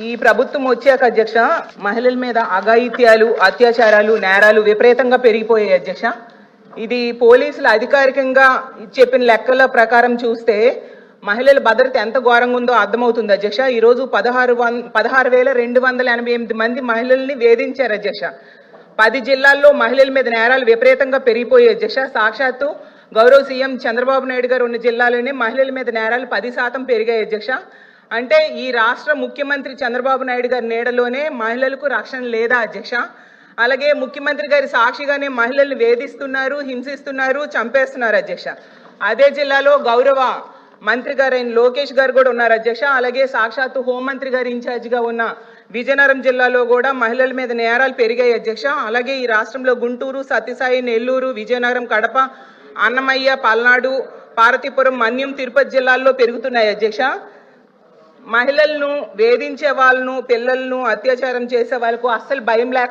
ఈ ప్రభుత్వం వచ్చాక అధ్యక్ష మహిళల మీద అఘాయిత్యాలు, అత్యాచారాలు, నేరాలు విపరీతంగా పెరిగిపోయాయి అధ్యక్ష. ఇది పోలీసులు అధికారికంగా చెప్పిన లెక్కల ప్రకారం చూస్తే మహిళల భద్రత ఎంత ఘోరంగా ఉందో అర్థమవుతుంది అధ్యక్ష. ఈరోజు 16,288 మంది మహిళల్ని వేధించారు అధ్యక్ష. 10 జిల్లాల్లో మహిళల మీద నేరాలు విపరీతంగా పెరిగిపోయాయి అధ్యక్ష. సాక్షాత్తు గౌరవ సీఎం చంద్రబాబు నాయుడు గారు ఉన్న జిల్లాలోనే మహిళల మీద నేరాలు 10% పెరిగాయి అధ్యక్ష. అంటే ఈ రాష్ట్ర ముఖ్యమంత్రి చంద్రబాబు నాయుడు గారి నీడలోనే మహిళలకు రక్షణ లేదా అధ్యక్ష? అలాగే ముఖ్యమంత్రి గారి సాక్షిగానే మహిళల్ని వేధిస్తున్నారు, హింసిస్తున్నారు, చంపేస్తున్నారు అధ్యక్ష. అదే జిల్లాలో గౌరవ మంత్రి గారైన లోకేష్ గారు కూడా ఉన్నారు అధ్యక్ష. అలాగే సాక్షాత్తు హోంమంత్రి గారి ఇన్ఛార్జిగా ఉన్న విజయనగరం జిల్లాలో కూడా మహిళల మీద నేరాలు పెరిగాయి అధ్యక్ష. అలాగే ఈ రాష్ట్రంలో గుంటూరు, సత్యసాయి, నెల్లూరు, విజయనగరం, కడప, అన్నమయ్య, పల్నాడు, పార్వతీపురం, మన్యం, తిరుపతి జిల్లాల్లో పెరుగుతున్నాయి అధ్యక్ష. మహిళలను వేధించే వాళ్ళను, పిల్లలను అత్యాచారం చేసే వాళ్ళకు అస్సలు భయం లేకుండా